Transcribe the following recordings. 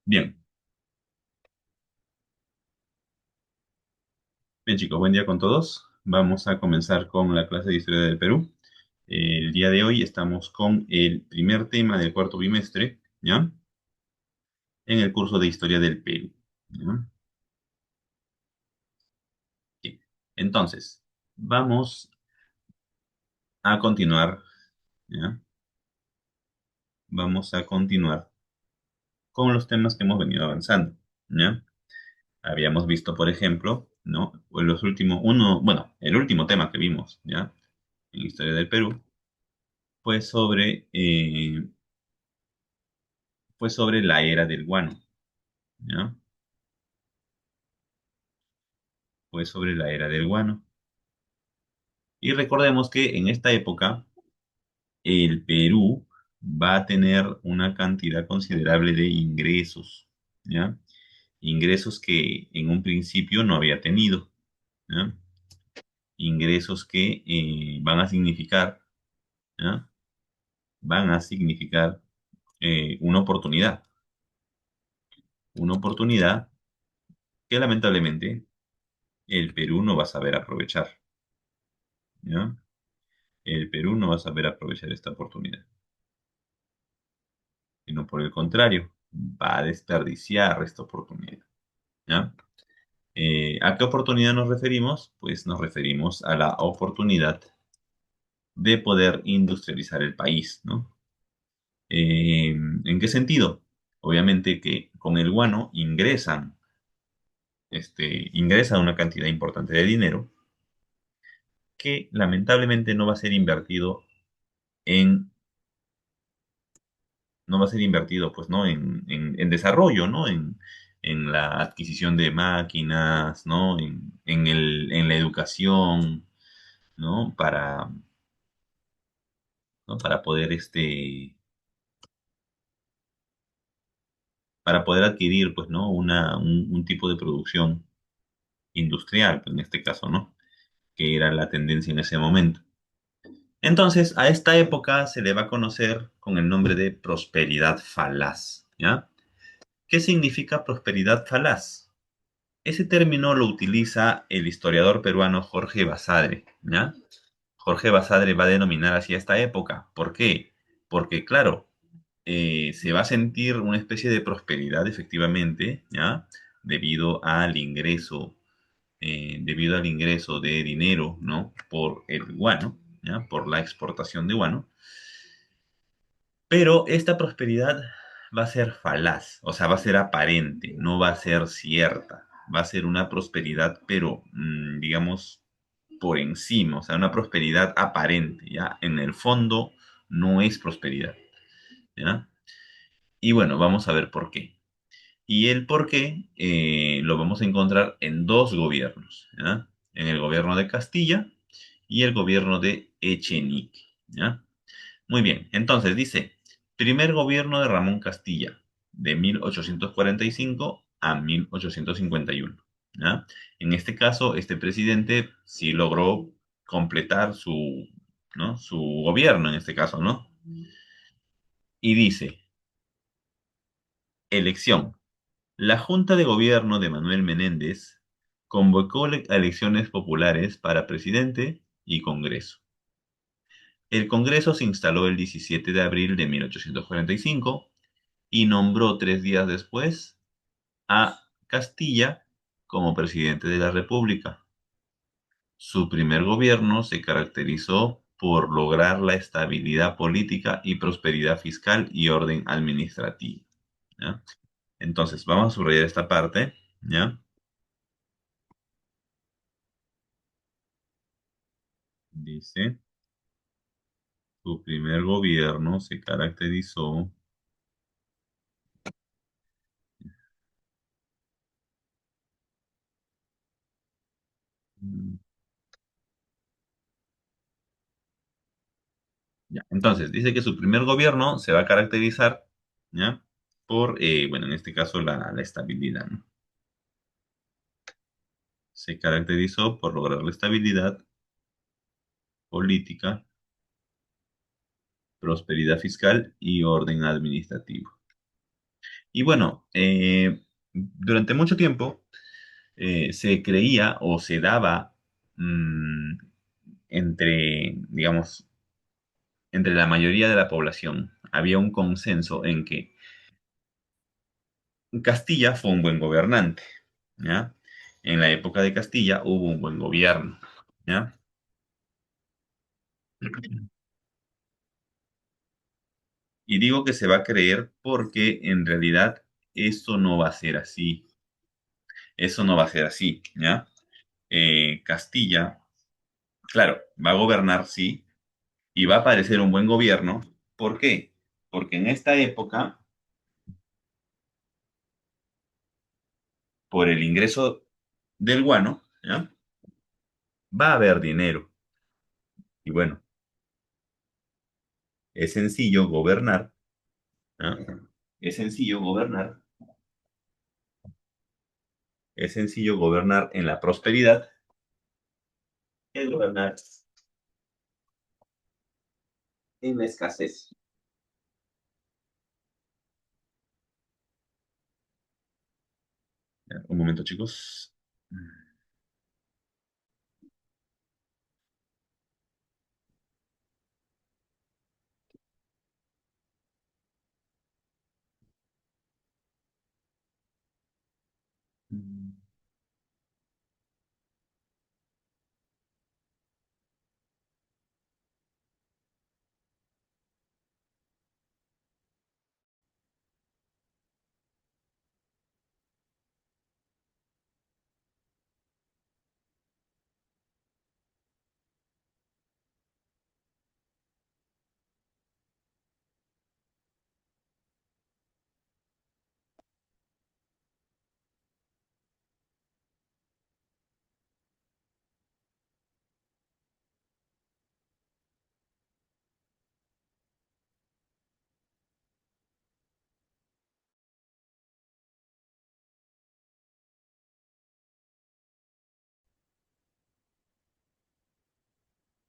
Bien, bien chicos, buen día con todos. Vamos a comenzar con la clase de Historia del Perú. El día de hoy estamos con el primer tema del cuarto bimestre, ¿ya? En el curso de Historia del Perú, ¿ya? Bien. Entonces, vamos a continuar, ¿ya? Vamos a continuar con los temas que hemos venido avanzando, ¿ya? Habíamos visto, por ejemplo, ¿no? Pues los últimos, bueno, el último tema que vimos, ¿ya? En Historia del Perú fue sobre la era del guano, ¿ya? Fue sobre la era del guano. Y recordemos que en esta época el Perú va a tener una cantidad considerable de ingresos, ¿ya? Ingresos que en un principio no había tenido, ¿ya? Ingresos que van a significar, ¿ya? Van a significar una oportunidad que lamentablemente el Perú no va a saber aprovechar, ¿ya? El Perú no va a saber aprovechar esta oportunidad, sino por el contrario, va a desperdiciar esta oportunidad, ¿ya? ¿A qué oportunidad nos referimos? Pues nos referimos a la oportunidad de poder industrializar el país, ¿no? ¿En qué sentido? Obviamente que con el guano ingresa una cantidad importante de dinero que lamentablemente no va a ser invertido en no va a ser invertido, pues, ¿no? En desarrollo, ¿no? En la adquisición de máquinas, ¿no? En la educación, ¿no? ¿No? Para poder adquirir, pues, ¿no? Un tipo de producción industrial, pues, en este caso, ¿no? Que era la tendencia en ese momento. Entonces, a esta época se le va a conocer con el nombre de prosperidad falaz, ¿ya? ¿Qué significa prosperidad falaz? Ese término lo utiliza el historiador peruano Jorge Basadre, ¿ya? Jorge Basadre va a denominar así a esta época. ¿Por qué? Porque, claro, se va a sentir una especie de prosperidad, efectivamente, ¿ya? Debido al ingreso de dinero, ¿no? Por el guano, ¿ya? Por la exportación de guano. Pero esta prosperidad va a ser falaz, o sea, va a ser aparente, no va a ser cierta. Va a ser una prosperidad, pero digamos, por encima, o sea, una prosperidad aparente, ¿ya? En el fondo no es prosperidad, ¿ya? Y bueno, vamos a ver por qué. Y el por qué lo vamos a encontrar en dos gobiernos, ¿ya? En el gobierno de Castilla y el gobierno de Echenique, ¿ya? Muy bien, entonces dice, primer gobierno de Ramón Castilla, de 1845 a 1851. ¿Ya? En este caso, este presidente sí logró completar ¿no? Su gobierno, en este caso, ¿no? Y dice, elección. La Junta de Gobierno de Manuel Menéndez convocó elecciones populares para presidente y Congreso. El Congreso se instaló el 17 de abril de 1845 y nombró 3 días después a Castilla como presidente de la República. Su primer gobierno se caracterizó por lograr la estabilidad política y prosperidad fiscal y orden administrativo, ¿ya? Entonces, vamos a subrayar esta parte, ¿ya? Dice, su primer gobierno se caracterizó. mm, Ya. Entonces, dice que su primer gobierno se va a caracterizar, ¿ya? Por, bueno, en este caso la estabilidad, ¿no? Se caracterizó por lograr la estabilidad política, prosperidad fiscal y orden administrativo. Y bueno, durante mucho tiempo se creía o se daba mm, digamos, entre la mayoría de la población, había un consenso en que Castilla fue un buen gobernante, ¿ya? En la época de Castilla hubo un buen gobierno, ¿ya? Y digo que se va a creer porque en realidad eso no va a ser así, eso no va a ser así, ¿ya? Castilla, claro, va a gobernar, sí, y va a parecer un buen gobierno. ¿Por qué? Porque en esta época, por el ingreso del guano, ¿ya? Va a haber dinero. Y bueno, es sencillo gobernar, ¿ya? Es sencillo gobernar, es sencillo gobernar en la prosperidad, es gobernar en la escasez. Ya, un momento, chicos.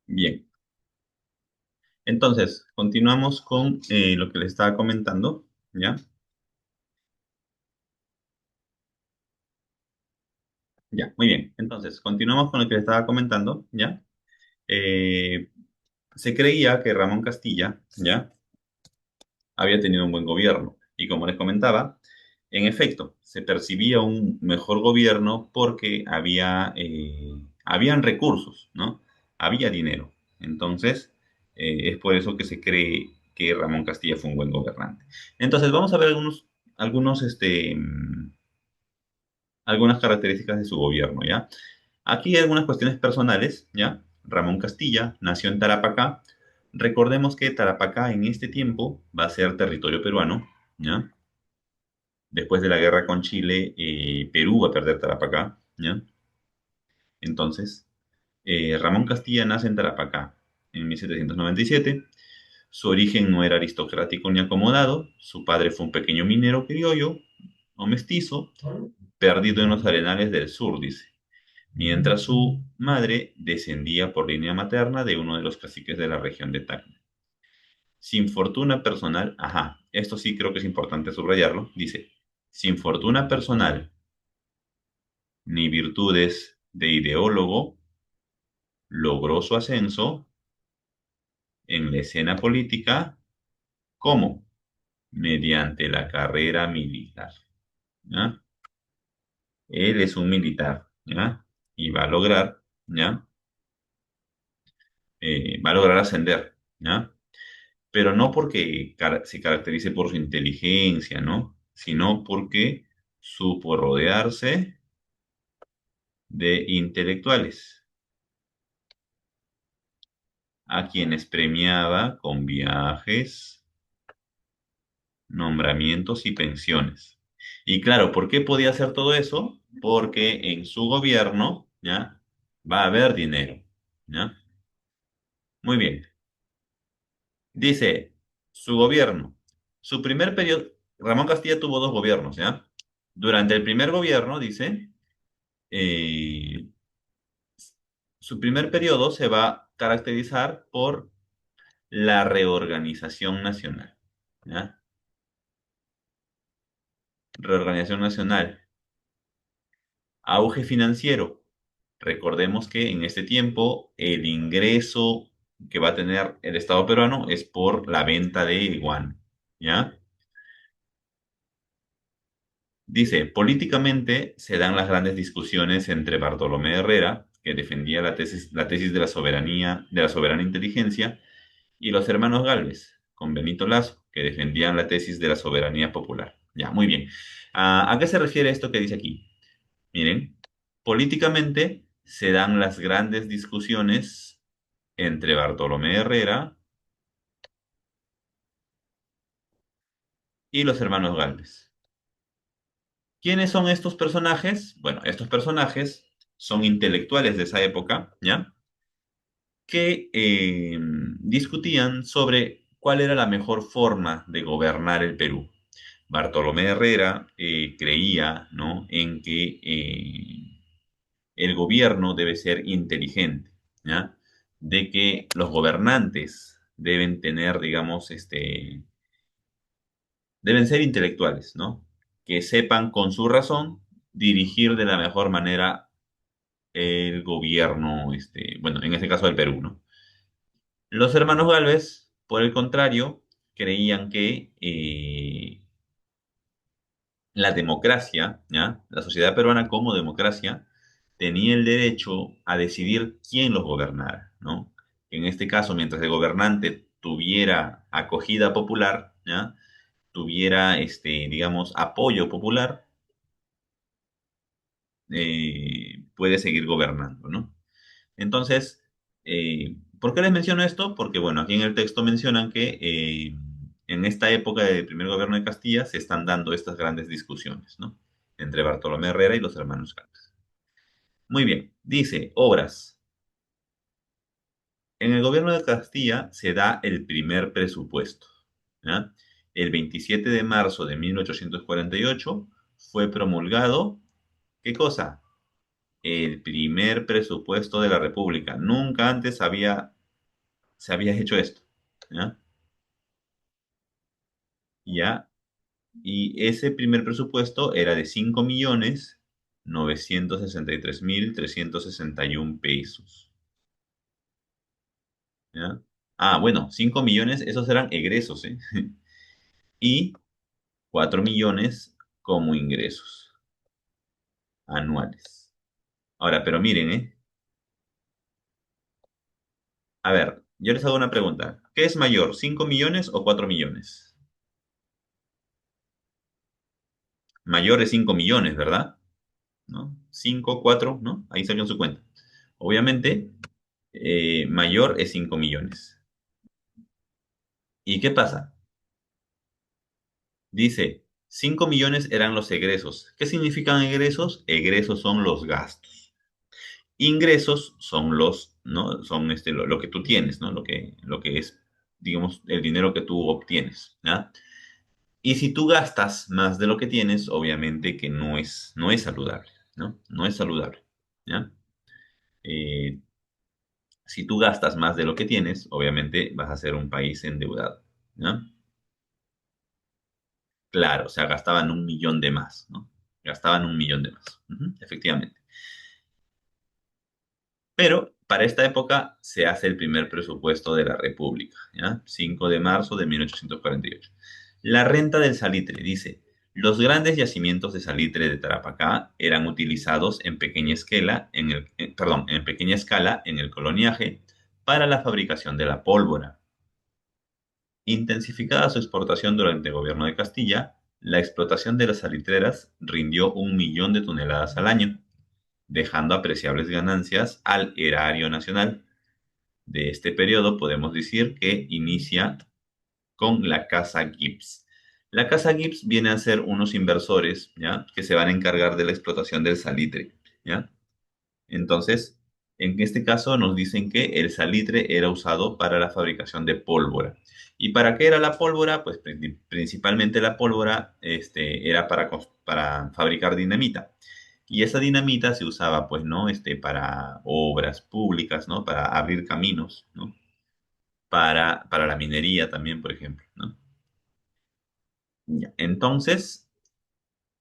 Bien, entonces, continuamos con lo que les estaba comentando, ¿ya? Ya, muy bien. Entonces, continuamos con lo que les estaba comentando, ¿ya? Eh, Se creía que Ramón Castilla, ¿ya? Había tenido un buen gobierno. Y como les comentaba, en efecto, se percibía un mejor gobierno porque habían recursos, ¿no? Había dinero. Entonces, es por eso que se cree que Ramón Castilla fue un buen gobernante. Entonces, vamos a ver algunas características de su gobierno, ¿ya? Aquí hay algunas cuestiones personales, ¿ya? Ramón Castilla nació en Tarapacá. Recordemos que Tarapacá en este tiempo va a ser territorio peruano, ¿ya? Después de la guerra con Chile, Perú va a perder Tarapacá, ¿ya? Entonces, Ramón Castilla nace en Tarapacá en 1797. Su origen no era aristocrático ni acomodado. Su padre fue un pequeño minero criollo o mestizo, perdido en los arenales del sur, dice, mientras su madre descendía por línea materna de uno de los caciques de la región de Tacna. Sin fortuna personal, ajá, esto sí creo que es importante subrayarlo, dice, sin fortuna personal ni virtudes de ideólogo, logró su ascenso en la escena política como mediante la carrera militar. ¿Ya? Él es un militar, ¿ya? Y ¿ya? Va a lograr ascender, ¿ya? Pero no porque se caracterice por su inteligencia, ¿no? Sino porque supo rodearse de intelectuales, a quienes premiaba con viajes, nombramientos y pensiones. Y claro, ¿por qué podía hacer todo eso? Porque en su gobierno, ¿ya? Va a haber dinero, ¿ya? Muy bien. Dice, su gobierno. Su primer periodo, Ramón Castilla tuvo dos gobiernos, ¿ya? Durante el primer gobierno, dice, eh, su primer periodo se va a caracterizar por la reorganización nacional, ¿ya? Reorganización nacional. Auge financiero. Recordemos que en este tiempo el ingreso que va a tener el Estado peruano es por la venta de guano, ¿ya? Dice, políticamente se dan las grandes discusiones entre Bartolomé Herrera, que defendía la tesis de la soberana inteligencia, y los hermanos Gálvez, con Benito Lazo, que defendían la tesis de la soberanía popular. Ya, muy bien. ¿A qué se refiere esto que dice aquí? Miren, políticamente se dan las grandes discusiones entre Bartolomé Herrera y los hermanos Gálvez. ¿Quiénes son estos personajes? Bueno, estos personajes son intelectuales de esa época, ¿ya? Que discutían sobre cuál era la mejor forma de gobernar el Perú. Bartolomé Herrera creía, ¿no?, en que el gobierno debe ser inteligente, ¿ya? De que los gobernantes deben tener, digamos, deben ser intelectuales, ¿no? Que sepan con su razón dirigir de la mejor manera el gobierno, bueno, en este caso del Perú, ¿no? Los hermanos Galvez, por el contrario, creían que la democracia, ¿ya? La sociedad peruana como democracia tenía el derecho a decidir quién los gobernara, ¿no? En este caso, mientras el gobernante tuviera acogida popular, ¿ya? Tuviera, digamos, apoyo popular, puede seguir gobernando, ¿no? Entonces, ¿por qué les menciono esto? Porque, bueno, aquí en el texto mencionan que en esta época del primer gobierno de Castilla se están dando estas grandes discusiones, ¿no? Entre Bartolomé Herrera y los hermanos Calves. Muy bien, dice, obras. En el gobierno de Castilla se da el primer presupuesto, ¿ya? El 27 de marzo de 1848 fue promulgado, ¿qué cosa? El primer presupuesto de la República. Nunca antes se había hecho esto, ¿ya? Ya, y ese primer presupuesto era de 5.963.361 pesos, ¿ya? Ah, bueno, 5 millones, esos eran egresos, ¿eh? Y 4 millones como ingresos anuales. Ahora, pero miren, ¿eh? A ver, yo les hago una pregunta. ¿Qué es mayor, 5 millones o 4 millones? Mayor es 5 millones, ¿verdad? ¿No? 5, 4, ¿no? Ahí saquen su cuenta. Obviamente, mayor es 5 millones. ¿Y qué pasa? Dice, 5 millones eran los egresos. ¿Qué significan egresos? Egresos son los gastos. Ingresos son ¿no? Son lo que tú tienes, ¿no? Lo que es, digamos, el dinero que tú obtienes, ¿ya? Y si tú gastas más de lo que tienes, obviamente que no es saludable, ¿no? No es saludable, ¿ya? Eh, si tú gastas más de lo que tienes, obviamente vas a ser un país endeudado, ¿no? Claro, o sea, gastaban 1 millón de más, ¿no? Gastaban 1 millón de más, ujú, efectivamente. Pero para esta época se hace el primer presupuesto de la República, ¿ya? 5 de marzo de 1848. La renta del salitre, dice, los grandes yacimientos de salitre de Tarapacá eran utilizados en pequeña escala en pequeña escala en el coloniaje para la fabricación de la pólvora. Intensificada su exportación durante el gobierno de Castilla, la explotación de las salitreras rindió 1 millón de toneladas al año, dejando apreciables ganancias al erario nacional. De este periodo podemos decir que inicia con la Casa Gibbs. La Casa Gibbs viene a ser unos inversores, ¿ya? Que se van a encargar de la explotación del salitre, ¿ya? Entonces, en este caso nos dicen que el salitre era usado para la fabricación de pólvora. ¿Y para qué era la pólvora? Pues principalmente la pólvora era para fabricar dinamita. Y esa dinamita se usaba, pues, ¿no? Para obras públicas, ¿no? Para abrir caminos, ¿no? Para la minería también, por ejemplo, ¿no? Ya. Entonces,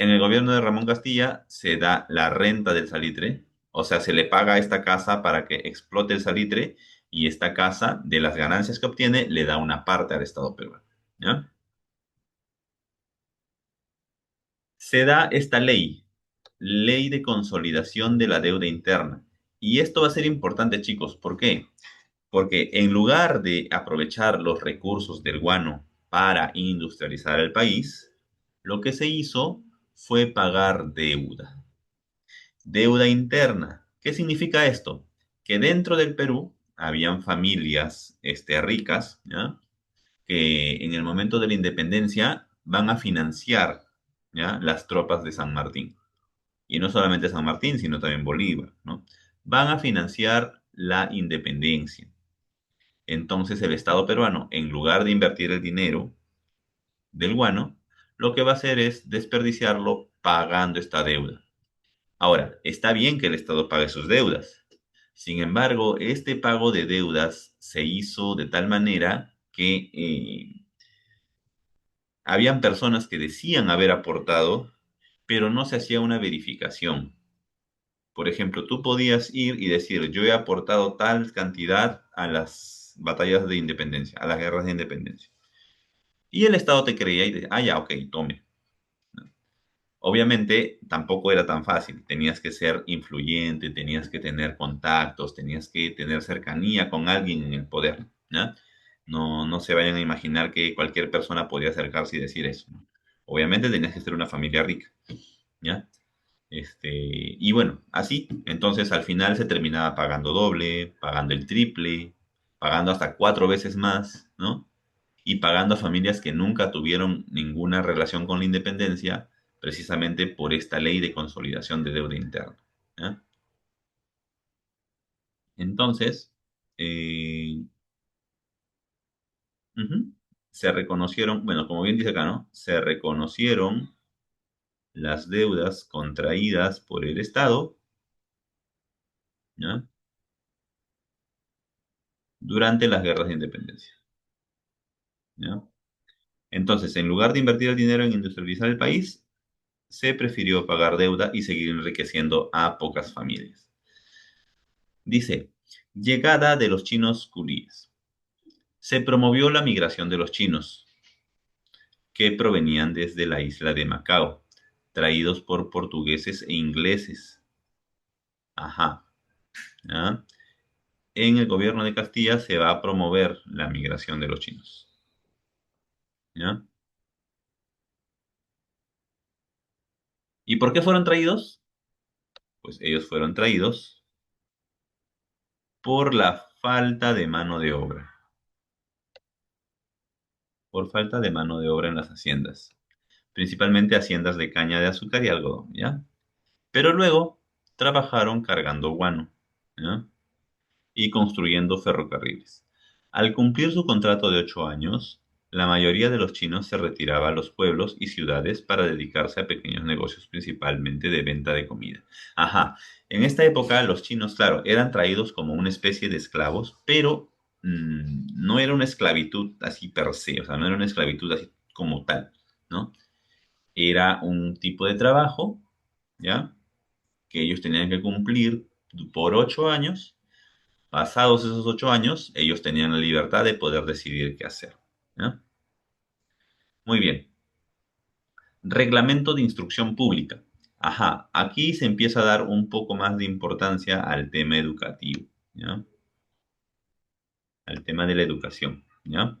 En el gobierno de Ramón Castilla se da la renta del salitre, o sea, se le paga a esta casa para que explote el salitre y esta casa, de las ganancias que obtiene, le da una parte al Estado peruano. ¿Ya? Se da esta ley, ley de consolidación de la deuda interna. Y esto va a ser importante, chicos. ¿Por qué? Porque en lugar de aprovechar los recursos del guano para industrializar el país, lo que se hizo fue pagar deuda. Deuda interna. ¿Qué significa esto? Que dentro del Perú habían familias ricas, ¿ya? Que en el momento de la independencia van a financiar, ¿ya? Las tropas de San Martín. Y no solamente San Martín, sino también Bolívar, ¿no? Van a financiar la independencia. Entonces el Estado peruano, en lugar de invertir el dinero del guano, lo que va a hacer es desperdiciarlo pagando esta deuda. Ahora, está bien que el Estado pague sus deudas. Sin embargo, este pago de deudas se hizo de tal manera que habían personas que decían haber aportado, pero no se hacía una verificación. Por ejemplo, tú podías ir y decir, yo he aportado tal cantidad a las batallas de independencia, a las guerras de independencia. Y el Estado te creía y decía, ah, ya, ok, tome. Obviamente tampoco era tan fácil, tenías que ser influyente, tenías que tener contactos, tenías que tener cercanía con alguien en el poder, ¿ya? No, no se vayan a imaginar que cualquier persona podía acercarse y decir eso, ¿no? Obviamente tenías que ser una familia rica, ¿ya? Y bueno, así, entonces al final se terminaba pagando doble, pagando el triple, pagando hasta cuatro veces más, ¿no? Y pagando a familias que nunca tuvieron ninguna relación con la independencia, precisamente por esta ley de consolidación de deuda interna, ¿ya? Entonces, eh, ujú, se reconocieron, bueno, como bien dice acá, ¿no? Se reconocieron las deudas contraídas por el Estado, ¿ya? Durante las guerras de independencia, ¿ya? Entonces, en lugar de invertir el dinero en industrializar el país, se prefirió pagar deuda y seguir enriqueciendo a pocas familias. Dice, llegada de los chinos curíes. Se promovió la migración de los chinos, que provenían desde la isla de Macao, traídos por portugueses e ingleses. Ajá. ¿Ya? En el gobierno de Castilla se va a promover la migración de los chinos. ¿Ya? ¿Y por qué fueron traídos? Pues ellos fueron traídos por la falta de mano de obra. Por falta de mano de obra en las haciendas. Principalmente haciendas de caña de azúcar y algodón, ¿ya? Pero luego trabajaron cargando guano, ¿ya? Y construyendo ferrocarriles. Al cumplir su contrato de 8 años, la mayoría de los chinos se retiraba a los pueblos y ciudades para dedicarse a pequeños negocios, principalmente de venta de comida. Ajá, en esta época los chinos, claro, eran traídos como una especie de esclavos, pero no era una esclavitud así per se, o sea, no era una esclavitud así como tal, ¿no? Era un tipo de trabajo, ¿ya? Que ellos tenían que cumplir por 8 años. Pasados esos 8 años, ellos tenían la libertad de poder decidir qué hacer, ¿ya? Muy bien. Reglamento de instrucción pública. Ajá, aquí se empieza a dar un poco más de importancia al tema educativo, ¿ya? Al tema de la educación, ¿ya?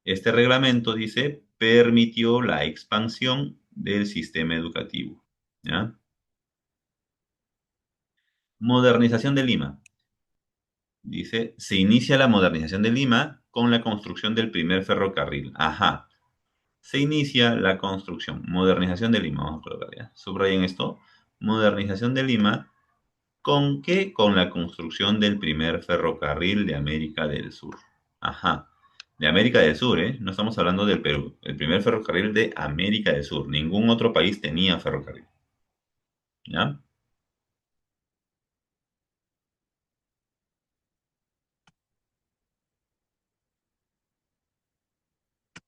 Este reglamento dice, permitió la expansión del sistema educativo, ¿ya? Modernización de Lima. Dice, se inicia la modernización de Lima con la construcción del primer ferrocarril. Ajá. Se inicia la construcción, modernización de Lima. Vamos a colocar ya. Subrayen esto. Modernización de Lima. ¿Con qué? Con la construcción del primer ferrocarril de América del Sur. Ajá. De América del Sur, ¿eh? No estamos hablando del Perú. El primer ferrocarril de América del Sur. Ningún otro país tenía ferrocarril. ¿Ya?